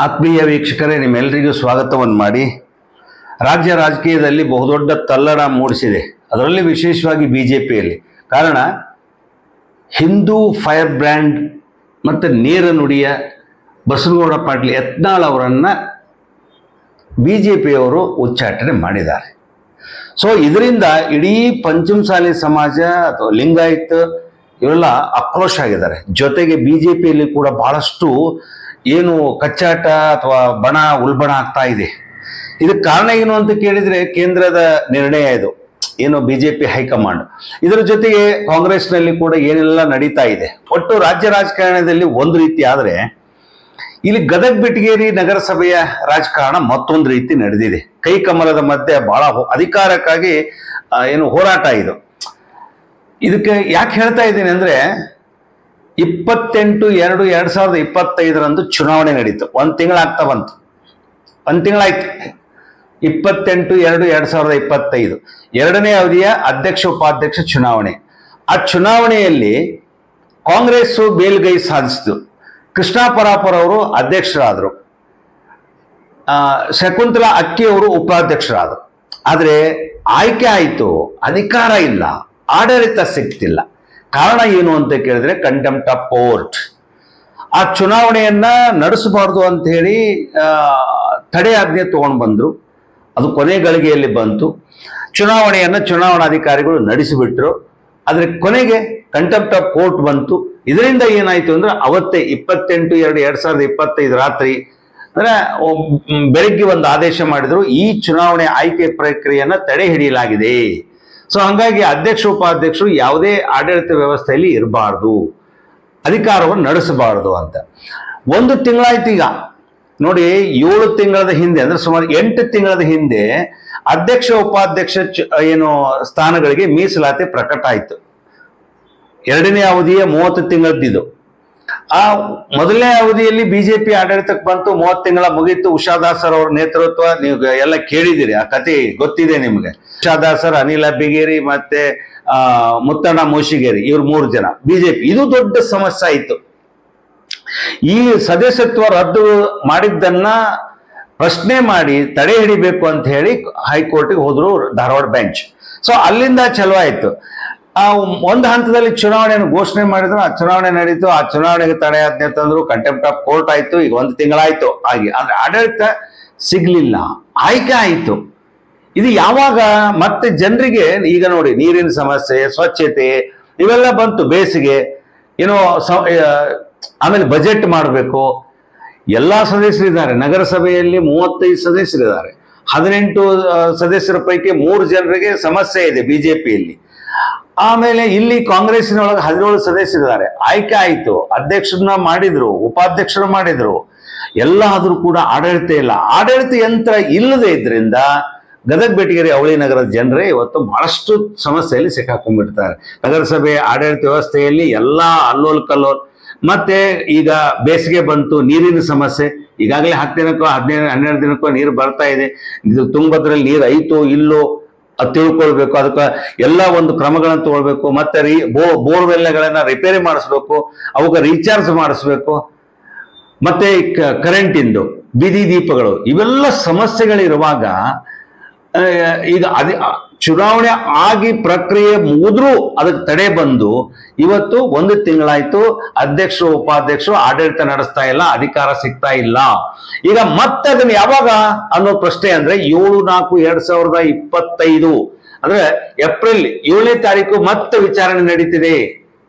ಆತ್ಮೀಯ ವೀಕ್ಷಕರೇ, ನಿಮ್ಮೆಲ್ಲರಿಗೂ ಸ್ವಾಗತವನ್ನು ಮಾಡಿ. ರಾಜ್ಯ ರಾಜಕೀಯದಲ್ಲಿ ಬಹುದೊಡ್ಡ ತಲ್ಲಣ ಮೂಡಿಸಿದೆ, ಅದರಲ್ಲಿ ವಿಶೇಷವಾಗಿ ಬಿಜೆಪಿಯಲ್ಲಿ. ಕಾರಣ ಹಿಂದೂ ಫೈರ್ ಬ್ರ್ಯಾಂಡ್ ಮತ್ತು ನೇರ ನುಡಿಯ ಬಸನಗೌಡ ಪಾಟೀಲ್ ಯತ್ನಾಳ್ ಅವರನ್ನು ಬಿಜೆಪಿಯವರು ಉಚ್ಚಾಟನೆ ಮಾಡಿದ್ದಾರೆ. ಸೊ ಇದರಿಂದ ಇಡೀ ಪಂಚಮಸಾಲಿ ಸಮಾಜ ಅಥವಾ ಲಿಂಗಾಯತ್ ಇವೆಲ್ಲ ಆಕ್ರೋಶ ಆಗಿದ್ದಾರೆ. ಜೊತೆಗೆ ಬಿಜೆಪಿಯಲ್ಲಿ ಕೂಡ ಬಹಳಷ್ಟು ಏನು ಕಚ್ಚಾಟ ಅಥವಾ ಬಣ ಉಲ್ಬಣ ಆಗ್ತಾ ಇದೆ. ಇದಕ್ಕೆ ಕಾರಣ ಏನು ಅಂತ ಕೇಳಿದರೆ ಕೇಂದ್ರದ ನಿರ್ಣಯ ಇದು, ಏನು ಬಿಜೆಪಿ ಹೈಕಮಾಂಡ್. ಇದರ ಜೊತೆಗೆ ಕಾಂಗ್ರೆಸ್ನಲ್ಲಿ ಕೂಡ ಏನೆಲ್ಲ ನಡೀತಾ ಇದೆ. ಒಟ್ಟು ರಾಜ್ಯ ರಾಜಕಾರಣದಲ್ಲಿ ಒಂದು ರೀತಿ ಆದರೆ, ಇಲ್ಲಿ ಗದಗ ಬೆಟಗೇರಿ ನಗರಸಭೆಯ ರಾಜಕಾರಣ ಮತ್ತೊಂದು ರೀತಿ ನಡೆದಿದೆ. ಕೈ ಕಮಲದ ಮಧ್ಯೆ ಬಹಳ ಅಧಿಕಾರಕ್ಕಾಗಿ ಏನು ಹೋರಾಟ ಇದು. ಇದಕ್ಕೆ ಯಾಕೆ ಹೇಳ್ತಾ ಇದ್ದೀನಿ ಅಂದರೆ, 28/2/2025 ಚುನಾವಣೆ ನಡೀತು. ಒಂದು ತಿಂಗಳಾಗ್ತಾ ಬಂತು, ಒಂದು ತಿಂಗಳಾಯ್ತು. 28/2/2025 ಎರಡನೇ ಅವಧಿಯ ಅಧ್ಯಕ್ಷ ಉಪಾಧ್ಯಕ್ಷ ಚುನಾವಣೆ. ಆ ಚುನಾವಣೆಯಲ್ಲಿ ಕಾಂಗ್ರೆಸ್ಸು ಮೇಲುಗೈ ಸಾಧಿಸಿತು. ಕೃಷ್ಣಾ ಪರಾಪರ್ ಅವರು ಅಧ್ಯಕ್ಷರಾದರು, ಶಕುಂತಲಾ ಅಕ್ಕಿ ಅವರು ಉಪಾಧ್ಯಕ್ಷರಾದರು. ಆದರೆ ಆಯ್ಕೆ ಆಯಿತು, ಅಧಿಕಾರ ಇಲ್ಲ, ಆಡಳಿತ ಸಿಗ್ತಿಲ್ಲ. ಕಾರಣ ಏನು ಅಂತ ಕೇಳಿದ್ರೆ ಕಂಟೆಂಪ್ಟ್ ಆಫ್ ಕೋರ್ಟ್. ಆ ಚುನಾವಣೆಯನ್ನ ನಡೆಸಬಾರ್ದು ಅಂತ ಹೇಳಿ ತಡೆ ಆಜ್ಞೆ ತಗೊಂಡು ಬಂದ್ರು. ಅದು ಕೊನೆ ಗಳಿಗೆಯಲ್ಲಿ ಬಂತು. ಚುನಾವಣಾಧಿಕಾರಿಗಳು ನಡೆಸಿಬಿಟ್ರು. ಆದರೆ ಕೊನೆಗೆ ಕಂಟೆಂಪ್ಟ್ ಆಫ್ ಕೋರ್ಟ್ ಬಂತು. ಇದರಿಂದ ಏನಾಯ್ತು ಅಂದ್ರೆ, ಅವತ್ತೇ 28/2/2025 ರಾತ್ರಿ ಅಂದ್ರೆ ಬೆಳಗ್ಗೆ ಒಂದು ಆದೇಶ ಮಾಡಿದ್ರು, ಈ ಚುನಾವಣೆ ಆಯ್ಕೆ ಪ್ರಕ್ರಿಯೆಯನ್ನ ತಡೆ ಹಿಡಿಯಲಾಗಿದೆ. ಸೊ ಹಂಗಾಗಿ ಅಧ್ಯಕ್ಷ ಉಪಾಧ್ಯಕ್ಷರು ಯಾವುದೇ ಆಡಳಿತ ವ್ಯವಸ್ಥೆಯಲ್ಲಿ ಇರಬಾರ್ದು, ಅಧಿಕಾರವನ್ನು ನಡೆಸಬಾರ್ದು ಅಂತ. ಒಂದು ತಿಂಗಳಾಯ್ತು. ಈಗ ನೋಡಿ, 7 ತಿಂಗಳ ಹಿಂದೆ ಅಂದ್ರೆ ಸುಮಾರು 8 ತಿಂಗಳ ಹಿಂದೆ ಅಧ್ಯಕ್ಷ ಉಪಾಧ್ಯಕ್ಷ ಏನು ಸ್ಥಾನಗಳಿಗೆ ಮೀಸಲಾತಿ ಪ್ರಕಟ ಆಯಿತು. ಎರಡನೇ ಅವಧಿಯ 30 ತಿಂಗಳದ್ದು. ಆ ಮೊದಲನೇ ಅವಧಿಯಲ್ಲಿ ಬಿಜೆಪಿ ಆಡಳಿತಕ್ಕೆ ಬಂತು, 30 ತಿಂಗಳ ಮುಗೀತು. ಉಷಾದಾಸರ್ ಅವರ ನೇತೃತ್ವ ನೀವು ಎಲ್ಲ ಕೇಳಿದಿರಿ, ಆ ಕತೆ ಗೊತ್ತಿದೆ ನಿಮಗೆ. ಉಷಾದಾಸರ್, ಅನಿಲ್ ಅಬ್ಬಿಗೇರಿ ಮತ್ತೆ ಮುತ್ತಣ್ಣ ಮೋಶಿಗೇರಿ, ಇವ್ರು 3 ಜನ ಬಿಜೆಪಿ. ಇದು ದೊಡ್ಡ ಸಮಸ್ಯೆ ಆಯಿತು. ಈ ಸದಸ್ಯತ್ವ ರದ್ದು ಮಾಡಿದ್ದನ್ನ ಪ್ರಶ್ನೆ ಮಾಡಿ ತಡೆ ಹಿಡಿಬೇಕು ಅಂತ ಹೇಳಿ ಹೈಕೋರ್ಟ್ಗೆ ಹೋದ್ರು, ಧಾರವಾಡ ಬೆಂಚ್. ಸೊ ಅಲ್ಲಿಂದ ಚಲೋ ಆಯ್ತು. ಒಂದು ಹಂತದಲ್ಲಿ ಚುನಾವಣೆಯನ್ನು ಘೋಷಣೆ ಮಾಡಿದ್ರು, ಆ ಚುನಾವಣೆ ನಡೀತು. ಆ ಚುನಾವಣೆಗೆ ತಡೆ ಆಜ್ಞೆ ತಂದ್ರು, ಕಂಟೆಂಪ್ಟ್ ಆಫ್ ಕೋರ್ಟ್ ಆಯ್ತು. ಈಗ 1 ತಿಂಗಳಾಯ್ತು. ಹಾಗೆ ಅಂದ್ರೆ ಆಡಳಿತ ಸಿಗ್ಲಿಲ್ಲ, ಆಯ್ಕೆ ಆಯ್ತು. ಇದು ಯಾವಾಗ ಮತ್ತೆ ಜನರಿಗೆ ಈಗ ನೋಡಿ, ನೀರಿನ ಸಮಸ್ಯೆ, ಸ್ವಚ್ಛತೆ ಇವೆಲ್ಲ ಬಂತು, ಬೇಸಿಗೆ ಏನೋ ಆಮೇಲೆ ಬಜೆಟ್ ಮಾಡಬೇಕು. ಎಲ್ಲ ಸದಸ್ಯರಿದ್ದಾರೆ ನಗರಸಭೆಯಲ್ಲಿ, 35 ಸದಸ್ಯರಿದ್ದಾರೆ. 18 ಸದಸ್ಯರ ಪೈಕಿ 3 ಜನರಿಗೆ ಸಮಸ್ಯೆ ಇದೆ ಬಿಜೆಪಿಯಲ್ಲಿ. ಆಮೇಲೆ ಇಲ್ಲಿ ಕಾಂಗ್ರೆಸ್ಸಿನೊಳಗೆ 17 ಸದಸ್ಯರಿದ್ದಾರೆ. ಆಯ್ಕೆ ಆಯ್ತು, ಅಧ್ಯಕ್ಷರನ್ನ ಮಾಡಿದ್ರು, ಉಪಾಧ್ಯಕ್ಷರು ಮಾಡಿದ್ರು. ಎಲ್ಲ ಆದ್ರೂ ಕೂಡ ಆಡಳಿತ ಇಲ್ಲ. ಆಡಳಿತ ಯಂತ್ರ ಇಲ್ಲದೆ ಇದ್ರಿಂದ ಗದಗ ಬೆಟಗೇರಿ ಅವಳಿ ನಗರದ ಜನರೇ ಇವತ್ತು ಬಹಳಷ್ಟು ಸಮಸ್ಯೆಯಲ್ಲಿ ಸಿಕ್ಕಾಕೊಂಡ್ಬಿಡ್ತಾರೆ. ನಗರಸಭೆ ಆಡಳಿತ ವ್ಯವಸ್ಥೆಯಲ್ಲಿ ಎಲ್ಲ ಅಲ್ಲೋಲ್ ಕಲ್ಲೋಲ್. ಮತ್ತೆ ಈಗ ಬೇಸಿಗೆ ಬಂತು, ನೀರಿನ ಸಮಸ್ಯೆ. ಈಗಾಗಲೇ 10 ದಿನಕ್ಕೋ 12 ದಿನಕ್ಕೋ ನೀರು ಬರ್ತಾ ಇದೆ. ಇದು ತುಂಗಭದ್ರಲ್ಲಿ ನೀರು ಐತೋ ಇಲ್ಲೋ ಅದು ತಿಳ್ಕೊಳ್ಬೇಕು. ಅದಕ್ಕೆ ಎಲ್ಲ ಒಂದು ಕ್ರಮಗಳನ್ನು ತಗೊಳ್ಬೇಕು. ಮತ್ತೆ ಬೋರ್ವೆಲ್ಗಳನ್ನ ರಿಪೇರಿ ಮಾಡಿಸ್ಬೇಕು, ಅವಕ್ಕೆ ರೀಚಾರ್ಜ್ ಮಾಡಿಸ್ಬೇಕು. ಮತ್ತೆ ಕರೆಂಟಿಂದು ಬೀದಿ ದೀಪಗಳು, ಇವೆಲ್ಲ ಸಮಸ್ಯೆಗಳಿರುವಾಗ ಈಗ ಚುನಾವಣೆ ಆಗಿ ಪ್ರಕ್ರಿಯೆ ಮುಗಿದ್ರೂ ಅದಕ್ಕೆ ತಡೆ ಬಂದು ಇವತ್ತು 1 ತಿಂಗಳಾಯ್ತು. ಅಧ್ಯಕ್ಷರು ಉಪಾಧ್ಯಕ್ಷರು ಆಡಳಿತ ನಡೆಸ್ತಾ ಇಲ್ಲ, ಅಧಿಕಾರ ಸಿಗ್ತಾ ಇಲ್ಲ. ಈಗ ಮತ್ತೆ ಅದನ್ನ ಯಾವಾಗ ಅನ್ನೋ ಪ್ರಶ್ನೆ ಅಂದ್ರೆ 7/4/2025 ಅಂದ್ರೆ ಏಪ್ರಿಲ್ 7ನೇ ತಾರೀಕು ಮತ್ತೆ ವಿಚಾರಣೆ ನಡೀತಿದೆ.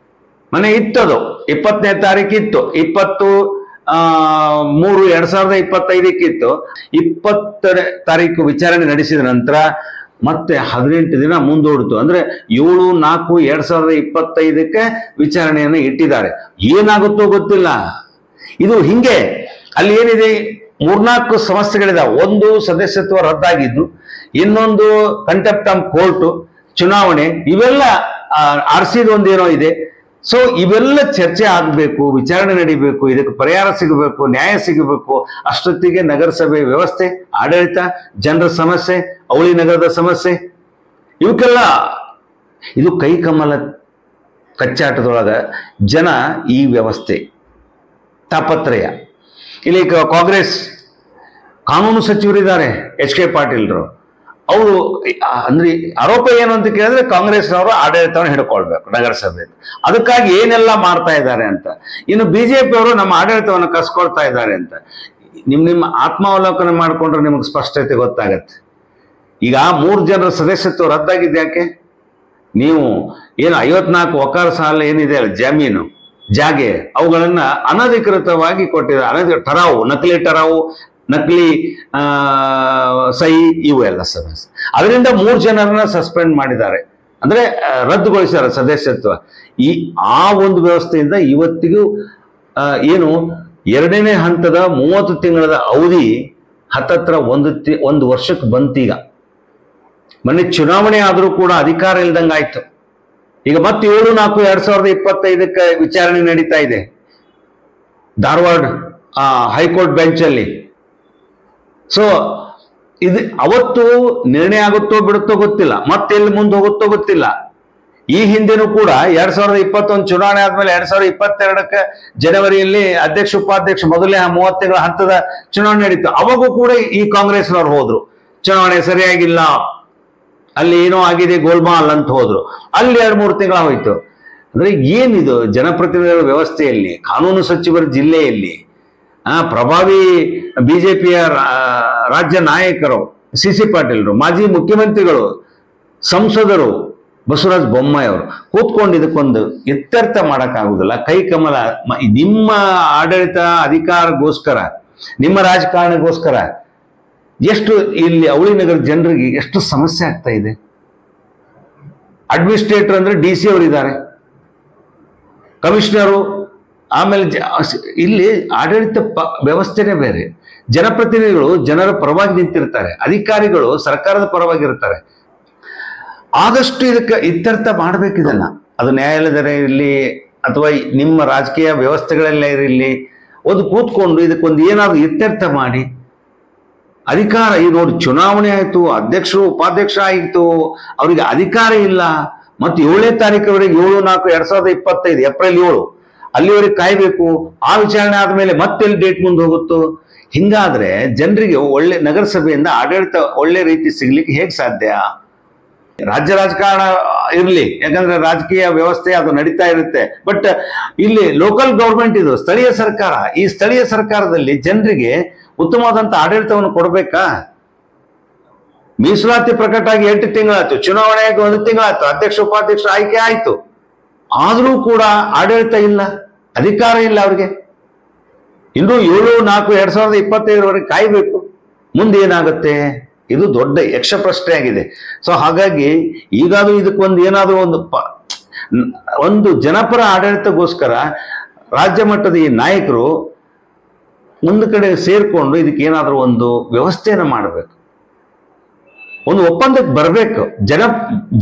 ಮನೆ ಇತ್ತದು 20ನೇ ತಾರೀಕು ಇತ್ತು, 20/3/2025 ಇತ್ತು. 20ನೇ ತಾರೀಕು ವಿಚಾರಣೆ ನಡೆಸಿದ ನಂತರ ಮತ್ತೆ 18 ದಿನ ಮುಂದೂಡಿತು. ಅಂದ್ರೆ 7/4/2025 ವಿಚಾರಣೆಯನ್ನು ಇಟ್ಟಿದ್ದಾರೆ. ಏನಾಗುತ್ತೋ ಗೊತ್ತಿಲ್ಲ. ಇದು ಹಿಂಗೆ ಅಲ್ಲಿ ಏನಿದೆ, 3-4 ಸಮಸ್ಯೆಗಳಿದಾವೆ. ಒಂದು ಸದಸ್ಯತ್ವ ರದ್ದಾಗಿದ್ದು, ಇನ್ನೊಂದು ಕಂಟೆಂಪ್ಟ್ ಆಫ್ ಕೋರ್ಟ್, ಚುನಾವಣೆ, ಇವೆಲ್ಲ ಆರ್ಸಿದೊಂದೇನೋ ಇದೆ. ಸೊ ಇವೆಲ್ಲ ಚರ್ಚೆ ಆಗಬೇಕು, ವಿಚಾರಣೆ ನಡೀಬೇಕು, ಇದಕ್ಕೆ ಪರಿಹಾರ ಸಿಗಬೇಕು, ನ್ಯಾಯ ಸಿಗಬೇಕು. ಅಷ್ಟೊತ್ತಿಗೆ ನಗರಸಭೆ ವ್ಯವಸ್ಥೆ, ಆಡಳಿತ, ಜನರ ಸಮಸ್ಯೆ, ಅವಳಿ ನಗರದ ಸಮಸ್ಯೆ, ಇವಕ್ಕೆಲ್ಲ ಇದು ಕೈಕಮಲ ಕಚ್ಚಾಟದೊಳಗ ಜನ ಈ ವ್ಯವಸ್ಥೆ ತಾಪತ್ರಯ ಇಲ್ಲಿ ಕಾಂಗ್ರೆಸ್ ಕಾನೂನು ಸಚಿವರಿದ್ದಾರೆ HK ಪಾಟೀಲ್ರು. ಅವರು ಅಂದ್ರೆ ಆರೋಪ ಏನು ಅಂತ ಕೇಳಿದ್ರೆ ಕಾಂಗ್ರೆಸ್ ಅವರು ಆಡಳಿತವನ್ನು ಹಿಡ್ಕೊಳ್ಬೇಕು ನಗರಸಭೆ, ಅದಕ್ಕಾಗಿ ಏನೆಲ್ಲ ಮಾಡ್ತಾ ಇದ್ದಾರೆ ಅಂತ. ಇನ್ನು BJP ಅವರು ನಮ್ಮ ಆಡಳಿತವನ್ನು ಕಸ್ಕೊಳ್ತಾ ಇದ್ದಾರೆ ಅಂತ. ನಿಮ್ಮ ಆತ್ಮಾವಲೋಕನ ಮಾಡಿಕೊಂಡ್ರೆ ನಿಮಗೆ ಸ್ಪಷ್ಟತೆ ಗೊತ್ತಾಗತ್ತೆ. ಈಗ 3 ಜನರ ಸದಸ್ಯತ್ವ ರದ್ದಾಗಿದ್ದು ಯಾಕೆ? ನೀವು ಏನು 54 ವಕಾರ ಸಾಲ ಏನಿದೆ ಜಮೀನು ಜಾಗೆ ಅವುಗಳನ್ನ ಅನಧಿಕೃತವಾಗಿ ಕೊಟ್ಟಿದ್ದಾರೆ. ಠರಾವು, ನಕಲಿ ಠರಾವು, ನಕಲಿ ಸಹಿ ಇವು ಎಲ್ಲ ಸಮಸ್ಯೆ. ಅದರಿಂದ 3 ಜನರನ್ನ ಸಸ್ಪೆಂಡ್ ಮಾಡಿದ್ದಾರೆ, ಅಂದ್ರೆ ರದ್ದುಗೊಳಿಸಿದ್ದಾರೆ ಸದಸ್ಯತ್ವ. ಆ ಒಂದು ವ್ಯವಸ್ಥೆಯಿಂದ ಇವತ್ತಿಗೂ ಏನು 2ನೇ ಹಂತದ 30 ತಿಂಗಳ ಅವಧಿ ಹತ್ತತ್ರ ಒಂದು ವರ್ಷಕ್ಕೆ ಬಂತೀಗ. ಮೊನ್ನೆ ಚುನಾವಣೆ ಆದರೂ ಕೂಡ ಅಧಿಕಾರ ಇಲ್ದಂಗಾಯ್ತು. ಈಗ ಮತ್ತೆ 7/4/2025 ವಿಚಾರಣೆ ನಡೀತಾ ಇದೆ ಧಾರವಾಡ ಹೈಕೋರ್ಟ್ ಬೆಂಚ್ ಅಲ್ಲಿ. ಸೊ ಇದು ಅವತ್ತು ನಿರ್ಣಯ ಆಗುತ್ತೋ ಬಿಡುತ್ತೋ ಗೊತ್ತಿಲ್ಲ, ಮತ್ತೆಲ್ಲಿ ಮುಂದೆ ಹೋಗುತ್ತೋ ಗೊತ್ತಿಲ್ಲ. ಈ ಹಿಂದೆನೂ ಕೂಡ 2021 ಚುನಾವಣೆ ಆದ್ಮೇಲೆ 2022 ಜನವರಿಯಲ್ಲಿ ಅಧ್ಯಕ್ಷ ಉಪಾಧ್ಯಕ್ಷ ಮೊದಲನೇ 30 ತಿಂಗಳ ಹಂತದ ಚುನಾವಣೆ ನಡೀತು. ಅವಾಗೂ ಕೂಡ ಈ ಕಾಂಗ್ರೆಸ್ನವ್ರು ಹೋದ್ರು, ಚುನಾವಣೆ ಸರಿಯಾಗಿಲ್ಲ, ಅಲ್ಲಿ ಏನೋ ಆಗಿದೆ ಗೋಲ್ಮಾಲ್ ಅಂತ ಹೋದ್ರು. ಅಲ್ಲಿ 2-3 ತಿಂಗಳ ಹೋಯ್ತು. ಅಂದ್ರೆ ಏನಿದು ಜನಪ್ರತಿನಿಧಿಗಳ ವ್ಯವಸ್ಥೆಯಲ್ಲಿ, ಕಾನೂನು ಸಚಿವರ ಜಿಲ್ಲೆಯಲ್ಲಿ, ಪ್ರಭಾವಿ BJPಯ ರಾಜ್ಯ ನಾಯಕರು CC ಪಾಟೀಲ್ರು, ಮಾಜಿ ಮುಖ್ಯಮಂತ್ರಿಗಳು, ಸಂಸದರು ಬಸವರಾಜ ಬೊಮ್ಮಾಯಿ ಅವರು ಕೂತ್ಕೊಂಡು ಇದಕ್ಕೊಂದು ಇತ್ಯರ್ಥ ಮಾಡೋಕ್ಕಾಗುದಿಲ್ಲ. ಕೈ ಕಮಲ ನಿಮ್ಮ ಆಡಳಿತ ಅಧಿಕಾರಗೋಸ್ಕರ, ನಿಮ್ಮ ರಾಜಕಾರಣಗೋಸ್ಕರ ಎಷ್ಟು ಇಲ್ಲಿ ಅವಳಿನಗರ ಜನರಿಗೆ ಎಷ್ಟು ಸಮಸ್ಯೆ ಆಗ್ತಾ ಇದೆ. ಅಡ್ಮಿನಿಸ್ಟ್ರೇಟರ್ ಅಂದ್ರೆ DC ಅವರಿದ್ದಾರೆ, ಕಮಿಷನರು, ಆಮೇಲೆ ಇಲ್ಲಿ ಆಡಳಿತ ವ್ಯವಸ್ಥೆನೇ ಬೇರೆ. ಜನಪ್ರತಿನಿಧಿಗಳು ಜನರ ಪರವಾಗಿ ನಿಂತಿರ್ತಾರೆ, ಅಧಿಕಾರಿಗಳು ಸರ್ಕಾರದ ಪರವಾಗಿ ಇರ್ತಾರೆ. ಆದಷ್ಟು ಇದಕ್ಕೆ ಇತ್ಯರ್ಥ ಮಾಡ್ಬೇಕಿದನ್ನ. ಅದು ನ್ಯಾಯಾಲಯದಲ್ಲೇ ಇರಲಿ ಅಥವಾ ನಿಮ್ಮ ರಾಜಕೀಯ ವ್ಯವಸ್ಥೆಗಳಲ್ಲೇ ಇರಲಿ, ಒಂದು ಕೂತ್ಕೊಂಡು ಇದಕ್ಕೊಂದು ಏನಾದ್ರು ಇತ್ಯರ್ಥ ಮಾಡಿ. ಅಧಿಕಾರ ಈಗ ನೋಡಿ, ಚುನಾವಣೆ ಆಯ್ತು, ಅಧ್ಯಕ್ಷರು ಉಪಾಧ್ಯಕ್ಷ ಆಯಿತು, ಅವರಿಗೆ ಅಧಿಕಾರ ಇಲ್ಲ. ಮತ್ತು 7ನೇ ತಾರೀಕುವರೆಗೆ 7/4/2025 ಏಪ್ರಿಲ್ 7 ಅಲ್ಲಿವರೆಗೆ ಕಾಯ್ಬೇಕು. ಆ ವಿಚಾರಣೆ ಆದ್ಮೇಲೆ ಮತ್ತೆಲ್ಲಿ ಡೇಟ್ ಮುಂದೆ ಹೋಗುತ್ತೋ. ಹಿಂಗಾದ್ರೆ ಜನರಿಗೆ ಒಳ್ಳೆ ನಗರಸಭೆಯಿಂದ ಆಡಳಿತ ಒಳ್ಳೆ ರೀತಿ ಸಿಗ್ಲಿಕ್ಕೆ ಹೇಗೆ ಸಾಧ್ಯ? ರಾಜ್ಯ ರಾಜಕಾರಣ ಇರಲಿ, ಯಾಕಂದ್ರೆ ರಾಜಕೀಯ ವ್ಯವಸ್ಥೆ ಅದು ನಡೀತಾ ಇರುತ್ತೆ. ಬಟ್ ಇಲ್ಲಿ ಲೋಕಲ್ ಗೌರ್ಮೆಂಟ್, ಇದು ಸ್ಥಳೀಯ ಸರ್ಕಾರ. ಈ ಸ್ಥಳೀಯ ಸರ್ಕಾರದಲ್ಲಿ ಜನರಿಗೆ ಉತ್ತಮವಾದಂತ ಆಡಳಿತವನ್ನು ಕೊಡ್ಬೇಕಾ? ಮೀಸಲಾತಿ ಪ್ರಕಟ ಆಗಿ 8 ತಿಂಗಳಾಯ್ತು, ಚುನಾವಣೆಗೆ 1 ತಿಂಗಳಾಯ್ತು, ಅಧ್ಯಕ್ಷ ಉಪಾಧ್ಯಕ್ಷ ಆಯ್ಕೆ ಆಯ್ತು, ಆದ್ರೂ ಕೂಡ ಆಡಳಿತ ಇಲ್ಲ, ಅಧಿಕಾರ ಇಲ್ಲ ಅವ್ರಿಗೆ. ಇನ್ನು 7/4/2025 ಕಾಯ್ಬೇಕು. ಮುಂದೆ ಏನಾಗುತ್ತೆ? ಇದು ದೊಡ್ಡ ಯಕ್ಷ ಪ್ರಶ್ನೆ ಆಗಿದೆ. ಸೊ ಹಾಗಾಗಿ ಈಗಾದ್ರೂ ಇದಕ್ಕೊಂದು ಏನಾದ್ರೂ ಒಂದು ಜನಪರ ಆಡಳಿತಗೋಸ್ಕರ ರಾಜ್ಯ ಮಟ್ಟದ ಈ ನಾಯಕರು ಒಂದು ಕಡೆ ಸೇರ್ಕೊಂಡು ಇದಕ್ಕೆ ಏನಾದ್ರೂ ಒಂದು ವ್ಯವಸ್ಥೆಯನ್ನು ಮಾಡಬೇಕು, ಒಂದು ಒಪ್ಪಂದಕ್ಕೆ ಬರಬೇಕು.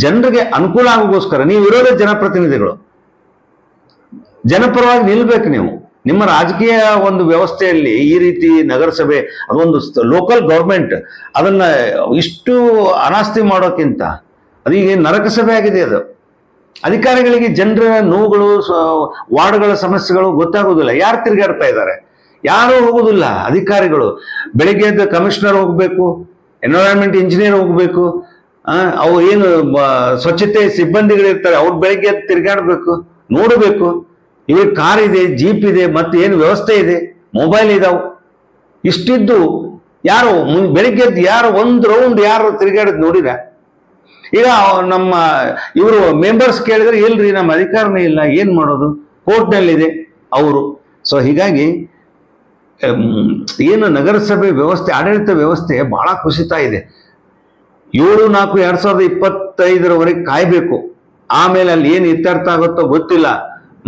ಜನರಿಗೆ ಅನುಕೂಲ ಆಗೋಗೋಸ್ಕರ ನೀವು ಇರೋದೇ ಜನಪ್ರತಿನಿಧಿಗಳು, ಜನಪರವಾಗಿ ನಿಲ್ಬೇಕು. ನೀವು ನಿಮ್ಮ ರಾಜಕೀಯ ಒಂದು ವ್ಯವಸ್ಥೆಯಲ್ಲಿ ಈ ರೀತಿ ನಗರಸಭೆ ಅದೊಂದು ಲೋಕಲ್ ಗೌರ್ಮೆಂಟ್, ಅದನ್ನ ಇಷ್ಟು ಅನಾಸ್ತಿ ಮಾಡೋಕ್ಕಿಂತ ಅದೀಗ ನರಕ ಸಭೆ ಆಗಿದೆ. ಅದು ಅಧಿಕಾರಿಗಳಿಗೆ ಜನರ ನೋವುಗಳು, ವಾರ್ಡ್ಗಳ ಸಮಸ್ಯೆಗಳು ಗೊತ್ತಾಗೋದಿಲ್ಲ. ಯಾರು ತಿರುಗಾಡ್ತಾ ಇದ್ದಾರೆ? ಯಾರು ಹೋಗುದಿಲ್ಲ. ಅಧಿಕಾರಿಗಳು ಬೆಳಿಗ್ಗೆ ಎದ್ದು ಕಮಿಷನರ್ ಹೋಗ್ಬೇಕು, ಎನ್ವೈರನ್ಮೆಂಟ್ ಇಂಜಿನಿಯರ್ ಹೋಗ್ಬೇಕು, ಅವು ಏನು ಸ್ವಚ್ಛತೆ ಸಿಬ್ಬಂದಿಗಳಿರ್ತಾರೆ, ಅವ್ರು ಬೆಳಿಗ್ಗೆ ಎದ್ದು ತಿರುಗಾಡ್ಬೇಕು, ನೋಡಬೇಕು. ಇವಾಗ ಕಾರ್ ಇದೆ, ಜೀಪ್ ಇದೆ, ಮತ್ತೆ ಏನು ವ್ಯವಸ್ಥೆ ಇದೆ, ಮೊಬೈಲ್ ಇದಾವು. ಇಷ್ಟಿದ್ದು ಯಾರು ಬೆಳಿಗ್ಗೆ ಎದ್ದು ಯಾರು ಒಂದು ರೌಂಡ್ ಯಾರು ತಿರುಗಾಡಿದ್ ನೋಡಿರ? ಈಗ ನಮ್ಮ ಇವರು ಮೆಂಬರ್ಸ್ ಕೇಳಿದ್ರೆ ಇಲ್ರಿ ನಮ್ಮ ಅಧಿಕಾರನೇ ಇಲ್ಲ, ಏನ್ ಮಾಡೋದು, ಕೋರ್ಟ್ನಲ್ಲಿದೆ ಅವರು. ಸೊ ಹೀಗಾಗಿ ಏನು ನಗರಸಭೆ ವ್ಯವಸ್ಥೆ, ಆಡಳಿತ ವ್ಯವಸ್ಥೆ ಬಹಳ ಕುಸಿತಾ ಇದೆ. 7/4/2025 ಕಾಯ್ಬೇಕು. ಆಮೇಲೆ ಅಲ್ಲಿ ಏನು ಇತ್ಯರ್ಥ ಆಗುತ್ತೋ ಗೊತ್ತಿಲ್ಲ.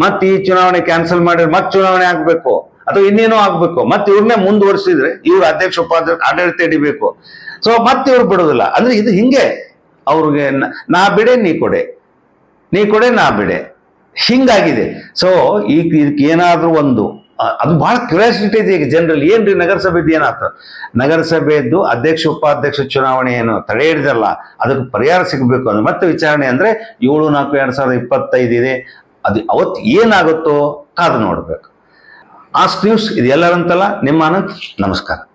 ಮತ್ತೆ ಈ ಚುನಾವಣೆ ಕ್ಯಾನ್ಸಲ್ ಮಾಡಿದ್ರೆ ಮತ್ತೆ ಚುನಾವಣೆ ಆಗ್ಬೇಕು ಅಥವಾ ಇನ್ನೇನೋ ಆಗ್ಬೇಕು. ಮತ್ತೆ ಇವ್ರನ್ನೇ ಮುಂದುವರಿಸಿದ್ರೆ ಇವ್ರು ಅಧ್ಯಕ್ಷ ಉಪಾಧ್ಯಕ್ಷ ಆಡಳಿತ ಹಿಡಿಬೇಕು. ಸೊ ಮತ್ತೆ ಇವ್ರು ಬಿಡೋದಿಲ್ಲ. ಅಂದ್ರೆ ಇದು ಹಿಂಗೆ ಅವ್ರಿಗೆ ನಾ ಬಿಡೆ ನೀ ಕೊಡೆ, ನೀ ಕೊಡೆ ನಾ ಬಿಡೆ, ಹಿಂಗಾಗಿದೆ. ಸೊ ಈಗ ಇದಕ್ಕೆ ಏನಾದ್ರೂ ಒಂದು ಅದು ಬಹಳ ಕ್ಯೂರಿಯಾಸಿಟಿ ಇದೆ ಈಗ ಜನರಲ್ಲಿ. ಏನ್ರಿ ನಗರಸಭೆದ್ದು ಏನಾಗ್ತ? ನಗರಸಭೆಯದ್ದು ಅಧ್ಯಕ್ಷ ಉಪಾಧ್ಯಕ್ಷ ಚುನಾವಣೆ ಏನು ತಡೆ ಹಿಡಿದಲ್ಲ, ಅದಕ್ಕೆ ಪರಿಹಾರ ಸಿಗಬೇಕು. ಅದು ಮತ್ತೆ ವಿಚಾರಣೆ ಅಂದ್ರೆ 7/4/2025 ಇದೆ. ಅದು ಅವತ್ತು ಏನಾಗುತ್ತೋ ಕಾದು ನೋಡ್ಬೇಕು. ಆಸ್ಕ್ ನ್ಯೂಸ್ ಇದು ಎಲ್ಲರಂತಲ್ಲ, ನಿಮ್ಮ ಅನಂತ್. ನಮಸ್ಕಾರ.